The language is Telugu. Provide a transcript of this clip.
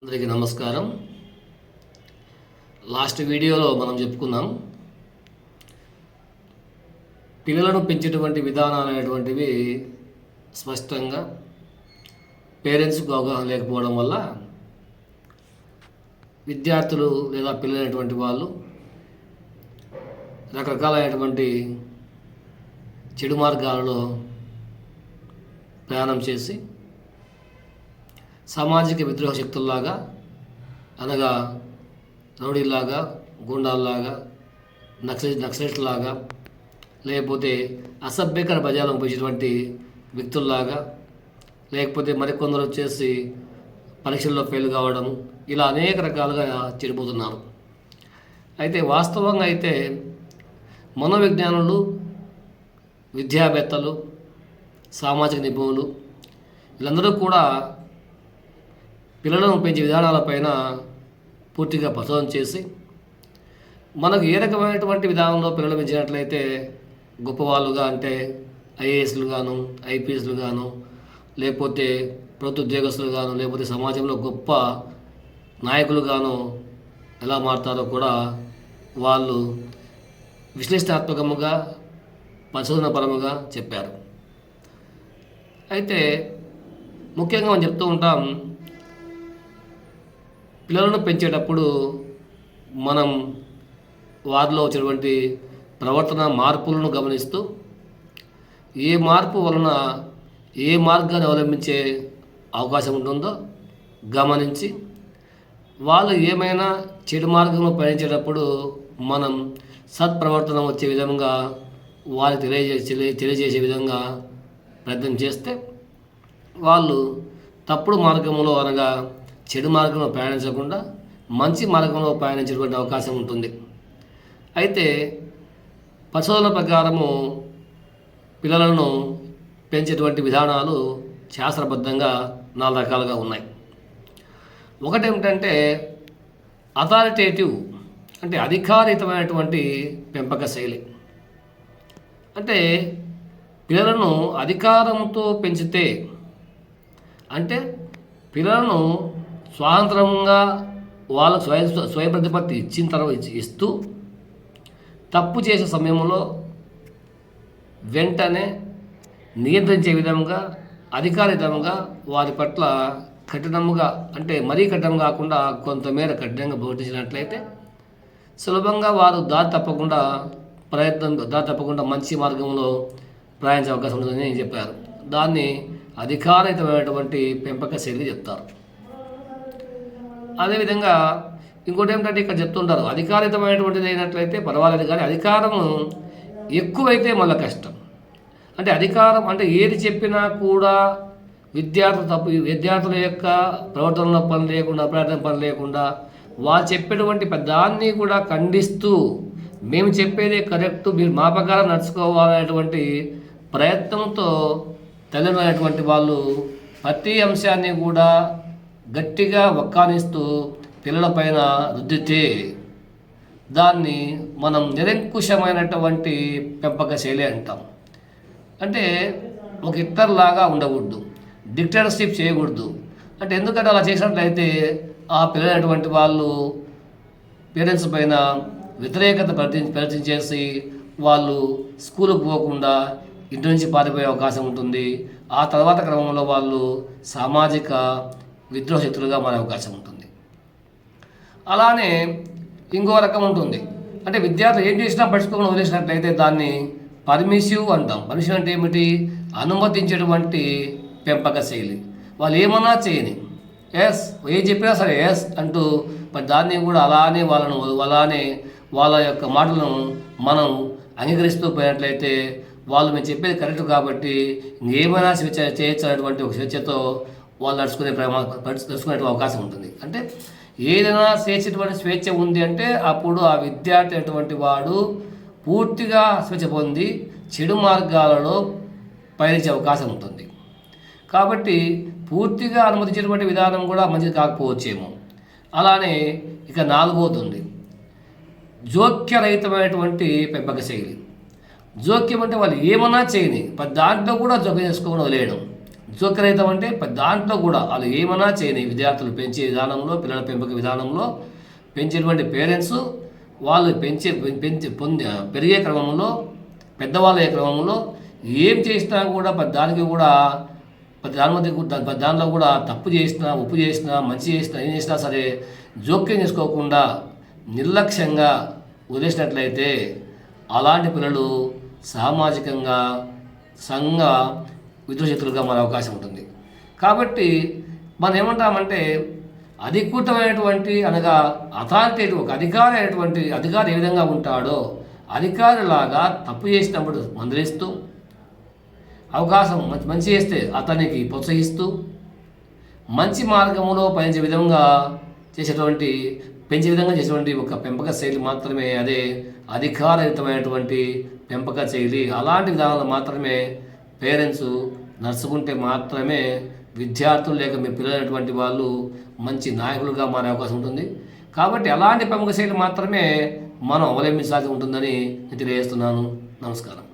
అందరికీ నమస్కారం. లాస్ట్ వీడియోలో మనం చెప్పుకున్నాం పిల్లలను పెంచేటువంటి విధానాలు అనేటువంటివి స్పష్టంగా పేరెంట్స్కు అవగాహన లేకపోవడం వల్ల విద్యార్థులు లేదా పిల్లలైనటువంటి వాళ్ళు రకరకాలైనటువంటి చెడు మార్గాలలో ప్రయాణం చేసి సామాజిక విద్రోహ శక్తుల్లాగా అనగా రౌడీల్లాగా గుండాల్లాగా నక్సలైట్లాగా లేకపోతే అసభ్యకర ప్రజలను ఉపయోగించేటువంటి వ్యక్తుల్లాగా లేకపోతే మరికొందరు వచ్చేసి పరీక్షల్లో ఫెయిల్ కావడం ఇలా అనేక రకాలుగా చెడిపోతున్నారు. అయితే వాస్తవంగా అయితే మనోవిజ్ఞానులు, విద్యావేత్తలు, సామాజిక నిపుణులు వీళ్ళందరూ కూడా పిల్లలను పెంచే విధానాలపైన పూర్తిగా పరిశోధన చేసి మనకు ఏ రకమైనటువంటి విధానంలో పిల్లలు పెంచినట్లయితే గొప్పవాళ్ళుగా అంటే ఐఏఎస్లు గాను, ఐపీఎస్లు గాను, లేకపోతే ప్రభుత్వ ఉద్యోగస్తులు గాను, లేకపోతే సమాజంలో గొప్ప నాయకులు గాను ఎలా మారుతారో కూడా వాళ్ళు విశ్లేషణాత్మకముగా పరిశోధనాపరముగా చెప్పారు. అయితే ముఖ్యంగా మనం చెప్తూ ఉంటాం, పిల్లలను పెంచేటప్పుడు మనం వారిలో వచ్చినటువంటి ప్రవర్తన మార్పులను గమనిస్తూ ఏ మార్పు వలన ఏ మార్గాన్ని అవలంబించే అవకాశం ఉంటుందో గమనించి వాళ్ళు ఏమైనా చెడు మార్గంలో పయనించేటప్పుడు మనం సత్ప్రవర్తన వచ్చే విధంగా వారికి తెలియజేసే విధంగా ప్రయత్నం చేస్తే వాళ్ళు తప్పుడు మార్గంలో అనగా చెడు మార్గంలో ప్రయాణించకుండా మంచి మార్గంలో ప్రయాణించేటువంటి అవకాశం ఉంటుంది. అయితే పరిశోధన ప్రకారము పిల్లలను పెంచేటువంటి విధానాలు శాస్త్రబద్ధంగా 4 రకాలుగా ఉన్నాయి. ఒకటి ఏమిటంటే అథారిటేటివ్, అంటే అధికారితమైనటువంటి పెంపక శైలి. అంటే పిల్లలను అధికారంతో పెంచితే, అంటే పిల్లలను స్వాతంత్రంగా వాళ్ళకు స్వయం ప్రతిపత్తి ఇచ్చిన తర్వాత ఇస్తూ తప్పు చేసే సమయంలో వెంటనే నియంత్రించే విధంగా అధికారితంగా వారి పట్ల కఠినముగా, అంటే మరీ కఠినం కాకుండా కొంతమేర కఠినంగా బోధించినట్లయితే సులభంగా వారు దారి తప్పకుండా మంచి మార్గంలో ప్రయాణించే అవకాశం ఉంటుందని చెప్పారు. దాన్ని అధికారితమైనటువంటి పెంపక శైలి చెప్తారు. అదేవిధంగా ఇంకోటి ఏమిటంటే ఇక్కడ చెప్తుంటారు, అధికారితమైనటువంటిది అయినట్లయితే పర్వాలేదు, కానీ అధికారము ఎక్కువైతే కష్టం. అంటే అధికారం అంటే ఏది చెప్పినా కూడా విద్యార్థుల యొక్క ప్రవర్తనలో పని లేకుండా, ప్రయత్నం పని లేకుండా వాళ్ళు చెప్పేటువంటి దాన్ని కూడా ఖండిస్తూ మేము చెప్పేదే కరెక్టు, మీరు మా ప్రకారం నడుచుకోవాలనేటువంటి ప్రయత్నంతో తల్లిదండ్రులైనటువంటి వాళ్ళు ప్రతి అంశాన్ని కూడా గట్టిగా వక్కానిస్తూ పిల్లలపైన రుద్దితే దాన్ని మనం నిరంకుశమైనటువంటి పెంపక శైలి అంటాం. అంటే ఒక హిట్లర్లాగా ఉండకూడదు, డిక్టేటర్షిప్ చేయకూడదు. అంటే ఎందుకంటే అలా చేసినట్లయితే ఆ పిల్లలైనటువంటి వాళ్ళు పేరెంట్స్ పైన వ్యతిరేకత ప్రదర్శించేసి వాళ్ళు స్కూలుకు పోకుండా ఇంటి నుంచి పారిపోయే అవకాశం ఉంటుంది. ఆ తర్వాత క్రమంలో వాళ్ళు సామాజిక విద్రోహ శక్తులుగా మారే అవకాశం ఉంటుంది. అలానే ఇంకో రకం ఉంటుంది, అంటే విద్యార్థులు ఏం చేసినా పట్టించుకోకుండా వదిలేసినట్లయితే దాన్ని పర్మిసివ్ అంటాం. పర్మిషన్ అంటే ఏమిటి? అనుమతించేటువంటి పెంపక శైలి. వాళ్ళు ఏమన్నా చేయని ఏం చెప్పినా సరే ఎస్ అంటూ మరి దాన్ని కూడా అలానే వాళ్ళ యొక్క మాటలను మనం అంగీకరిస్తూ పోయినట్లయితే వాళ్ళు మేము చెప్పేది కరెక్ట్ కాబట్టి ఏమైనా చేయొచ్చు అనేటువంటి ఒక స్వేచ్ఛతో వాళ్ళు నడుచుకునే అవకాశం ఉంటుంది. అంటే ఏదైనా స్వేచ్ఛ ఉంది అంటే అప్పుడు ఆ విద్యార్థి అటువంటి వాడు పూర్తిగా స్వేచ్ఛ పొంది చెడు మార్గాలలో పయనించే అవకాశం ఉంటుంది. కాబట్టి పూర్తిగా అనుమతించేటువంటి విధానం కూడా మంచిది కాకపోవచ్చేమో. అలానే ఇక 4వది ఉంది, జోక్యరహితమైనటువంటి పెంపక శైలి. జోక్యం అంటే వాళ్ళు ఏమన్నా చేయని దాంట్లో కూడా జోక్యం చేసుకోవడం వదిలేయడం. జోక్యరహితం అంటే దాంట్లో కూడా వాళ్ళు ఏమైనా చేయని విద్యార్థులు పెంచే విధానంలో, పిల్లల పెంపక విధానంలో పెంచేటువంటి పేరెంట్స్ వాళ్ళు పెరిగే క్రమంలో, పెద్దవాళ్ళ క్రమంలో ఏం చేసినా కూడా దానికి కూడా దానిలో కూడా తప్పు చేసినా, ఉప్పు చేసినా, మంచి చేసినా, ఏం చేసినా సరే జోక్యం చేసుకోకుండా నిర్లక్ష్యంగా వదిలేసినట్లయితే అలాంటి పిల్లలు సామాజికంగా సంఘ విద్రోహితులుగా మారే అవకాశం ఉంటుంది. కాబట్టి మనం ఏమంటామంటే అధికృతమైనటువంటి అనగా అథారిటేటివ్ ఒక అధికారి ఏ విధంగా ఉంటాడో అధికారిలాగా తప్పు చేసినప్పుడు మందలిస్తూ, అవకాశం మంచి చేస్తే అతనికి ప్రోత్సహిస్తూ, మంచి మార్గంలో పెంచే విధంగా చేసేటువంటి ఒక పెంపక శైలి మాత్రమే అదే అధికారయుతమైనటువంటి పెంపక శైలి. అలాంటి విధానాలు మాత్రమే పేరెంట్స్ నడుచుకుంటే మాత్రమే విద్యార్థులు లేక మీ పిల్లలైనటువంటి వాళ్ళు మంచి నాయకులుగా మారే అవకాశం ఉంటుంది. కాబట్టి అలాంటి పెంపక శైలి మాత్రమే మనం అవలంబించాల్సి ఉంటుందని నేను తెలియజేస్తున్నాను. నమస్కారం.